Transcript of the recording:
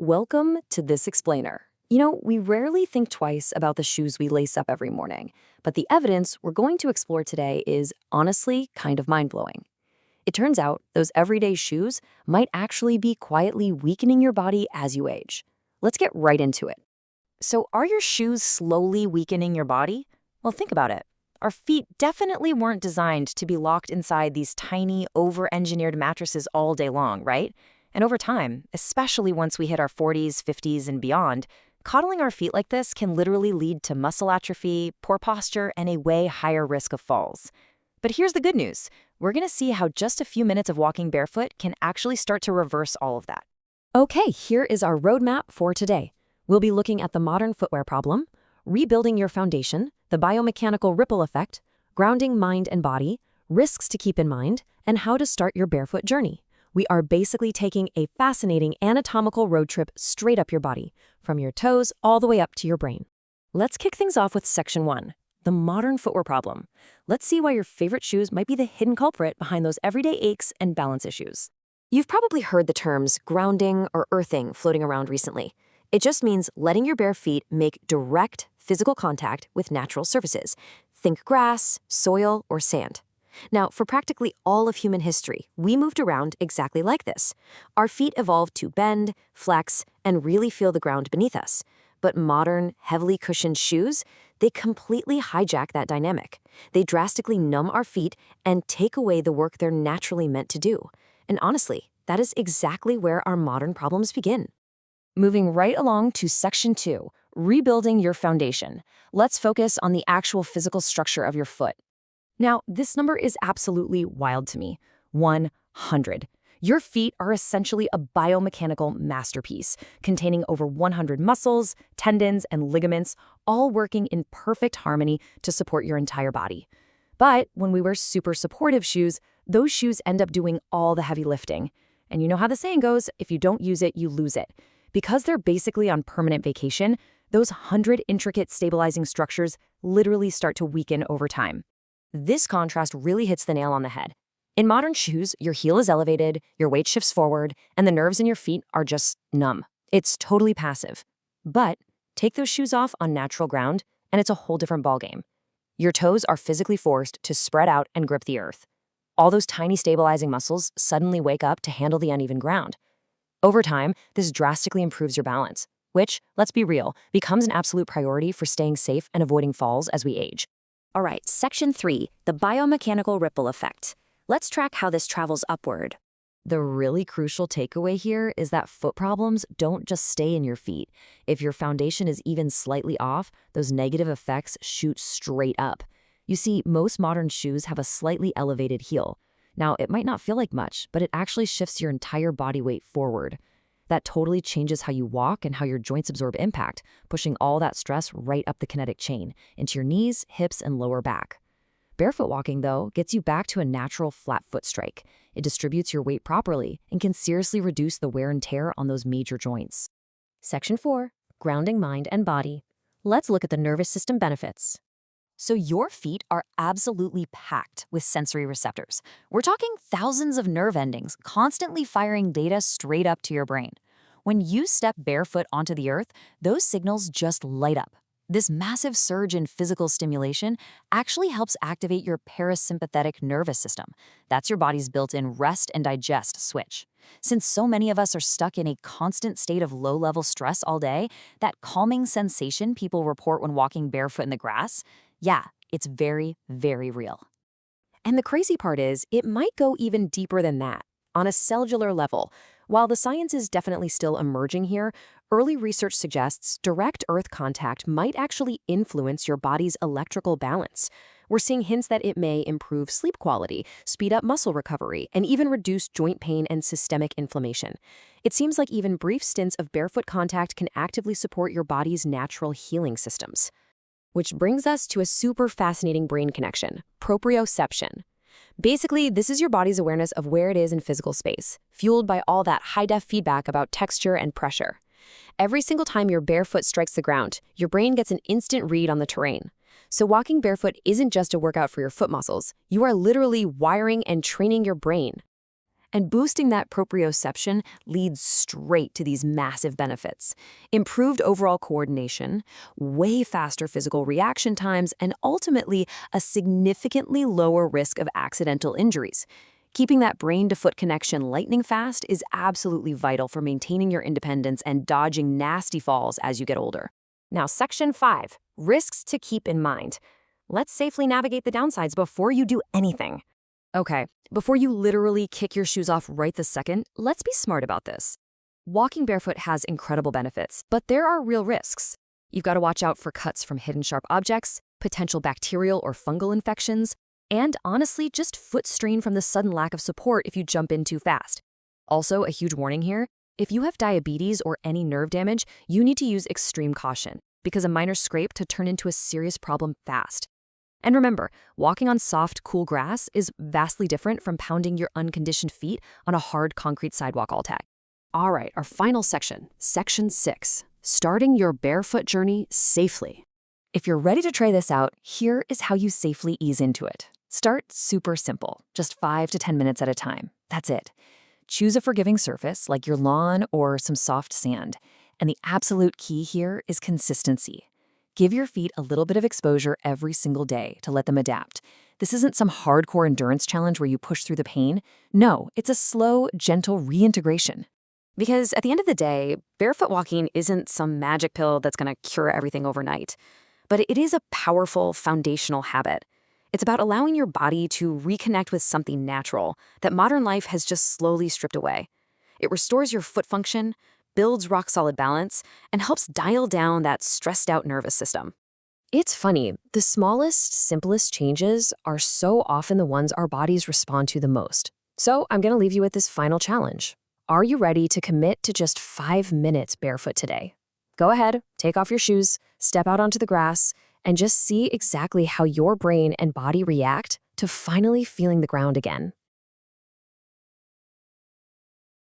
Welcome to This Explainer. We rarely think twice about the shoes we lace up every morning, but the evidence we're going to explore today is honestly kind of mind-blowing. It turns out those everyday shoes might actually be quietly weakening your body as you age. Let's get right into it. So, are your shoes slowly weakening your body? Well, think about it. Our feet definitely weren't designed to be locked inside these tiny, over-engineered mattresses all day long, right? And over time, especially once we hit our 40s, 50s, and beyond, coddling our feet like this can literally lead to muscle atrophy, poor posture, and a way higher risk of falls. But here's the good news. We're going to see how just a few minutes of walking barefoot can actually start to reverse all of that. Okay, here is our roadmap for today. We'll be looking at the modern footwear problem, rebuilding your foundation, the biomechanical ripple effect, grounding mind and body, risks to keep in mind, and how to start your barefoot journey. We are basically taking a fascinating anatomical road trip straight up your body, from your toes all the way up to your brain. Let's kick things off with Section 1, the modern footwear problem. Let's see why your favorite shoes might be the hidden culprit behind those everyday aches and balance issues. You've probably heard the terms grounding or earthing floating around recently. It just means letting your bare feet make direct physical contact with natural surfaces. Think grass, soil, or sand. Now, for practically all of human history, we moved around exactly like this. Our feet evolved to bend, flex, and really feel the ground beneath us. But modern, heavily cushioned shoes, they completely hijack that dynamic. They drastically numb our feet and take away the work they're naturally meant to do. And honestly, that is exactly where our modern problems begin. Moving right along to Section 2, rebuilding your foundation. Let's focus on the actual physical structure of your foot. Now, this number is absolutely wild to me. 100. Your feet are essentially a biomechanical masterpiece, containing over 100 muscles, tendons, and ligaments, all working in perfect harmony to support your entire body. But when we wear super supportive shoes, those shoes end up doing all the heavy lifting. And you know how the saying goes, if you don't use it, you lose it. Because they're basically on permanent vacation, those 100 intricate stabilizing structures literally start to weaken over time. This contrast really hits the nail on the head. In modern shoes, your heel is elevated, your weight shifts forward, and the nerves in your feet are just numb. It's totally passive. But take those shoes off on natural ground, and it's a whole different ballgame. Your toes are physically forced to spread out and grip the earth. All those tiny stabilizing muscles suddenly wake up to handle the uneven ground. Over time, this drastically improves your balance, which, let's be real, becomes an absolute priority for staying safe and avoiding falls as we age. All right, Section 3, the biomechanical ripple effect. Let's track how this travels upward. The really crucial takeaway here is that foot problems don't just stay in your feet. If your foundation is even slightly off, those negative effects shoot straight up. You see, most modern shoes have a slightly elevated heel. Now, it might not feel like much, but it actually shifts your entire body weight forward. That totally changes how you walk and how your joints absorb impact, pushing all that stress right up the kinetic chain, into your knees, hips, and lower back. Barefoot walking, though, gets you back to a natural flat foot strike. It distributes your weight properly and can seriously reduce the wear and tear on those major joints. Section 4, grounding mind and body. Let's look at the nervous system benefits. So your feet are absolutely packed with sensory receptors. We're talking thousands of nerve endings constantly firing data straight up to your brain. When you step barefoot onto the earth, those signals just light up. This massive surge in physical stimulation actually helps activate your parasympathetic nervous system. That's your body's built-in rest and digest switch. Since so many of us are stuck in a constant state of low-level stress all day, that calming sensation people report when walking barefoot in the grass, yeah, it's very, very real. And the crazy part is, it might go even deeper than that, on a cellular level. While the science is definitely still emerging here, early research suggests direct earth contact might actually influence your body's electrical balance. We're seeing hints that it may improve sleep quality, speed up muscle recovery, and even reduce joint pain and systemic inflammation. It seems like even brief stints of barefoot contact can actively support your body's natural healing systems. Which brings us to a super fascinating brain connection, proprioception. Basically, this is your body's awareness of where it is in physical space, fueled by all that high-def feedback about texture and pressure. Every single time your bare foot strikes the ground, your brain gets an instant read on the terrain. So walking barefoot isn't just a workout for your foot muscles. You are literally wiring and training your brain. And boosting that proprioception leads straight to these massive benefits. Improved overall coordination, way faster physical reaction times, and ultimately a significantly lower risk of accidental injuries. Keeping that brain-to-foot connection lightning fast is absolutely vital for maintaining your independence and dodging nasty falls as you get older. Now, Section 5, risks to keep in mind. Let's safely navigate the downsides before you do anything. Okay, before you literally kick your shoes off right this second, let's be smart about this. Walking barefoot has incredible benefits, but there are real risks. You've got to watch out for cuts from hidden sharp objects, potential bacterial or fungal infections, and honestly, just foot strain from the sudden lack of support if you jump in too fast. Also, a huge warning here, if you have diabetes or any nerve damage, you need to use extreme caution, because a minor scrape could turn into a serious problem fast. And remember, walking on soft, cool grass is vastly different from pounding your unconditioned feet on a hard concrete sidewalk all tag. All right, our final section, Section 6, starting your barefoot journey safely. If you're ready to try this out, here is how you safely ease into it. Start super simple, just 5 to 10 minutes at a time. That's it. Choose a forgiving surface like your lawn or some soft sand. And the absolute key here is consistency. Give your feet a little bit of exposure every single day to let them adapt. This isn't some hardcore endurance challenge where you push through the pain. No, it's a slow, gentle reintegration. Because at the end of the day, barefoot walking isn't some magic pill that's going to cure everything overnight. But it is a powerful, foundational habit. It's about allowing your body to reconnect with something natural that modern life has just slowly stripped away. It restores your foot function, builds rock-solid balance, and helps dial down that stressed-out nervous system. It's funny, the smallest, simplest changes are so often the ones our bodies respond to the most. So I'm going to leave you with this final challenge. Are you ready to commit to just 5 minutes barefoot today? Go ahead, take off your shoes, step out onto the grass, and just see exactly how your brain and body react to finally feeling the ground again.